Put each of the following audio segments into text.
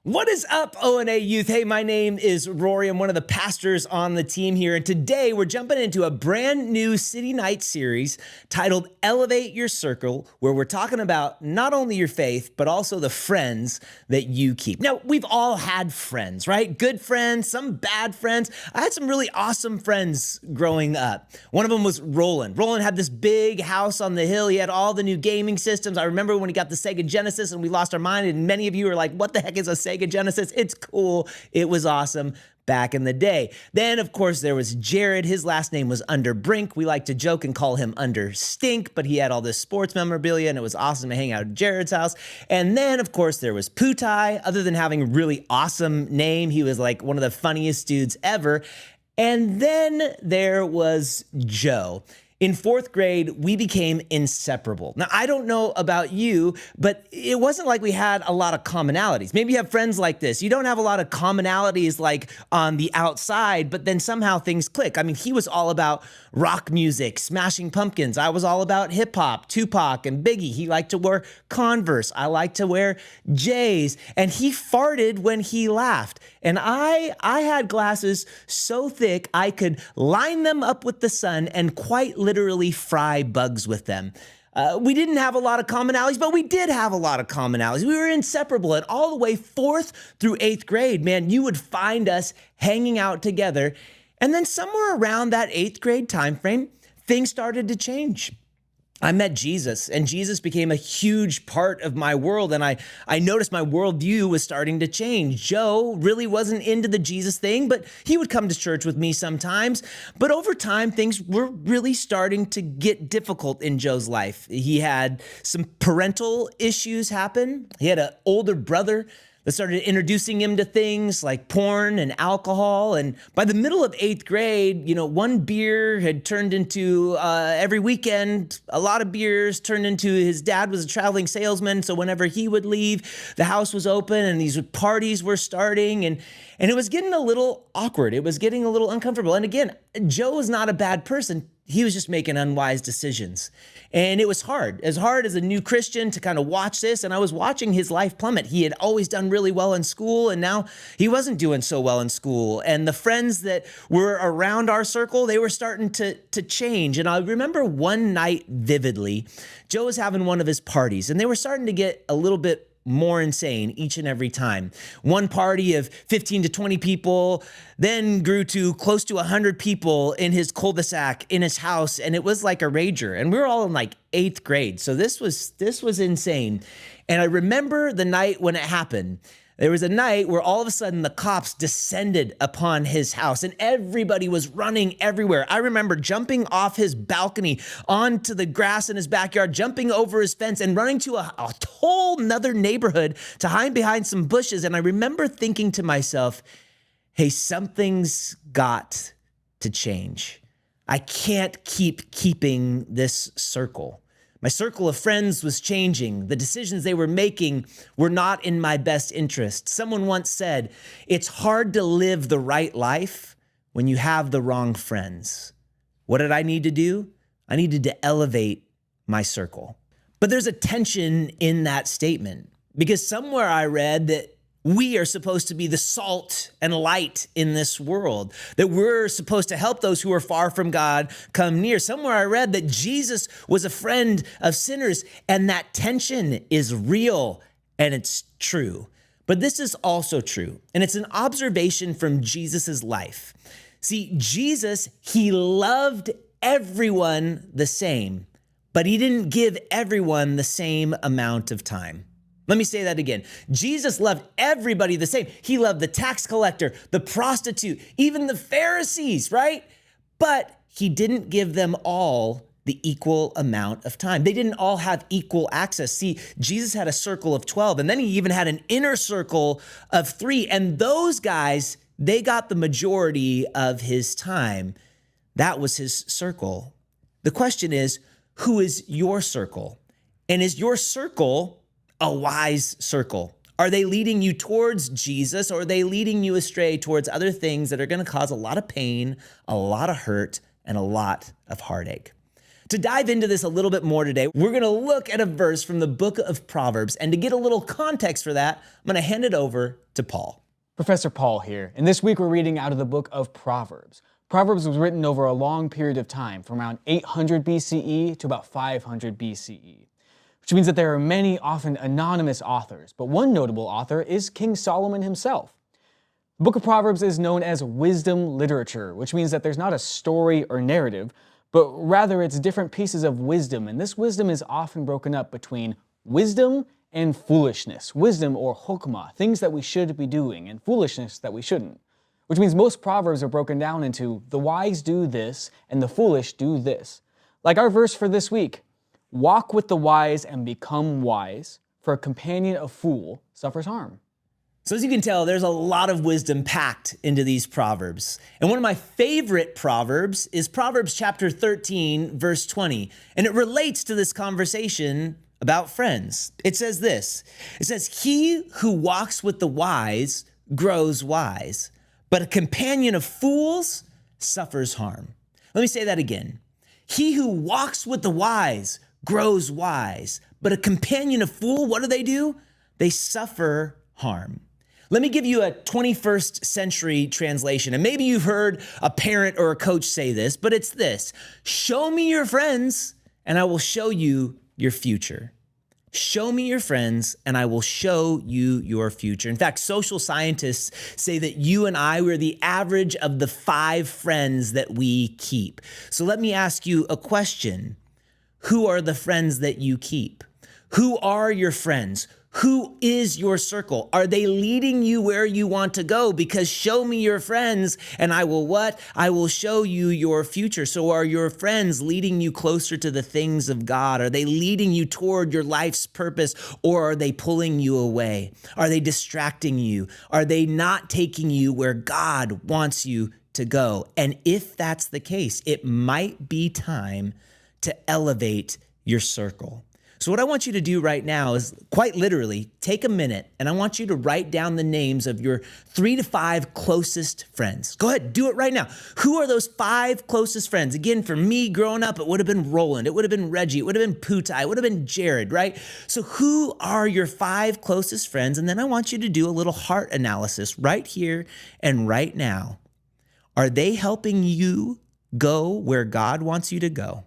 What is up, O&A youth? Hey, my name is Rory. I'm one of the pastors on the team here. And today we're jumping into a brand new City Night series titled Elevate Your Circle, where we're talking about not only your faith, but also the friends that you keep. Now, we've all had friends, right? Good friends, some bad friends. I had some really awesome friends growing up. One of them was Roland. Roland had this big house on the hill. He had all the new gaming systems. I remember when he got the Sega Genesis and we lost our mind, and many of you were like, what the heck is a Sega Genesis? It's cool. It was awesome back in the day. Then, of course, there was Jared. His last name was Underbrink. We like to joke and call him Understink, but he had all this sports memorabilia, and it was awesome to hang out at Jared's house. And then, of course, there was Putai. Other than having a really awesome name, he was like one of the funniest dudes ever. And then there was Joe. In fourth grade, we became inseparable. Now, I don't know about you, but it wasn't like we had a lot of commonalities. Maybe you have friends like this. You don't have a lot of commonalities like on the outside, but then somehow things click. I mean, he was all about rock music, Smashing Pumpkins. I was all about hip hop, Tupac and Biggie. He liked to wear Converse. I liked to wear J's. And he farted when he laughed. And I had glasses so thick I could line them up with the sun and quite literally fry bugs with them. We didn't have a lot of commonalities, but we did have a lot of commonalities. We were inseparable. And all the way fourth through eighth grade, man, you would find us hanging out together. And then somewhere around that eighth grade time frame, things started to change. I met Jesus, and Jesus became a huge part of my world, and I noticed my worldview was starting to change. Joe really wasn't into the Jesus thing, but he would come to church with me sometimes. But over time, things were really starting to get difficult in Joe's life. He had some parental issues happen. He had an older brother that started introducing him to things like porn and alcohol. And by the middle of eighth grade, one beer had turned into every weekend, a lot of beers turned into his dad was a traveling salesman. So whenever he would leave, the house was open and these parties were starting. And it was getting a little awkward. It was getting a little uncomfortable. And again, Joe was not a bad person. He was just making unwise decisions. And it was hard as a new Christian to kind of watch this. And I was watching his life plummet. He had always done really well in school, and now he wasn't doing so well in school. And the friends that were around our circle, they were starting to change. And I remember one night vividly, Joe was having one of his parties, and they were starting to get a little bit more insane each and every time. One party of 15 to 20 people then grew to close to 100 people in his cul-de-sac, in his house, and it was like a rager. And we were all in like eighth grade, so this was insane. And I remember the night when it happened. There was a night where all of a sudden the cops descended upon his house and everybody was running everywhere. I remember jumping off his balcony onto the grass in his backyard, jumping over his fence and running to a whole nother neighborhood to hide behind some bushes. And I remember thinking to myself, hey, something's got to change. I can't keep keeping this circle. My circle of friends was changing. The decisions they were making were not in my best interest. Someone once said, it's hard to live the right life when you have the wrong friends. What did I need to do? I needed to elevate my circle. But there's a tension in that statement, because somewhere I read that we are supposed to be the salt and light in this world, that we're supposed to help those who are far from God come near. Somewhere I read that Jesus was a friend of sinners, and that tension is real and it's true. But this is also true, and it's an observation from Jesus's life. See, Jesus, he loved everyone the same, but he didn't give everyone the same amount of time. Let me say that again. Jesus loved everybody the same. He loved the tax collector, the prostitute, even the Pharisees, right? But he didn't give them all the equal amount of time. They didn't all have equal access. See, Jesus had a circle of 12, and then he even had an inner circle of 3. And those guys, they got the majority of his time. That was his circle. The question is, who is your circle? And is your circle a wise circle? Are they leading you towards Jesus, or are they leading you astray towards other things that are going to cause a lot of pain, a lot of hurt, and a lot of heartache? To dive into this a little bit more today, we're going to look at a verse from the book of Proverbs. And to get a little context for that, I'm going to hand it over to Paul. Professor Paul here, and this week we're reading out of the book of Proverbs. Proverbs was written over a long period of time, from around 800 BCE to about 500 BCE, which means that there are many, often anonymous authors, but one notable author is King Solomon himself. The book of Proverbs is known as wisdom literature, which means that there's not a story or narrative, but rather it's different pieces of wisdom, and this wisdom is often broken up between wisdom and foolishness. Wisdom, or hokmah, things that we should be doing, and foolishness that we shouldn't. Which means most proverbs are broken down into the wise do this and the foolish do this. Like our verse for this week, walk with the wise and become wise, for a companion of fool suffers harm. So as you can tell, there's a lot of wisdom packed into these Proverbs. And one of my favorite Proverbs is Proverbs chapter 13, verse 20. And it relates to this conversation about friends. It says this, it says, he who walks with the wise grows wise, but a companion of fools suffers harm. Let me say that again. He who walks with the wise grows wise, but a companion of fool, what do? They suffer harm. Let me give you a 21st century translation. And maybe you've heard a parent or a coach say this, but it's this: show me your friends and I will show you your future. Show me your friends and I will show you your future. In fact, social scientists say that you and I, we're the average of the 5 friends that we keep. So let me ask you a question. Who are the friends that you keep? Who are your friends? Who is your circle? Are they leading you where you want to go? Because show me your friends and I will what? I will show you your future. So are your friends leading you closer to the things of God? Are they leading you toward your life's purpose, or are they pulling you away? Are they distracting you? Are they not taking you where God wants you to go? And if that's the case, it might be time to elevate your circle. So what I want you to do right now is quite literally take a minute and I want you to write down the names of your 3 to 5 closest friends. Go ahead, do it right now. Who are those 5 closest friends? Again, for me growing up, it would have been Roland, it would have been Reggie, it would have been Putai, it would have been Jared, right? So who are your 5 closest friends? And then I want you to do a little heart analysis right here and right now. Are they helping you go where God wants you to go?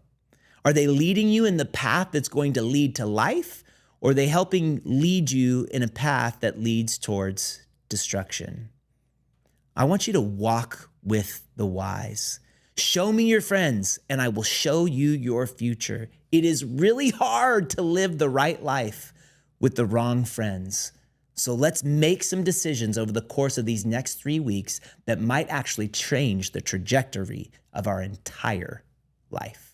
Are they leading you in the path that's going to lead to life, or are they helping lead you in a path that leads towards destruction? I want you to walk with the wise. Show me your friends, and I will show you your future. It is really hard to live the right life with the wrong friends. So let's make some decisions over the course of these next 3 weeks that might actually change the trajectory of our entire life.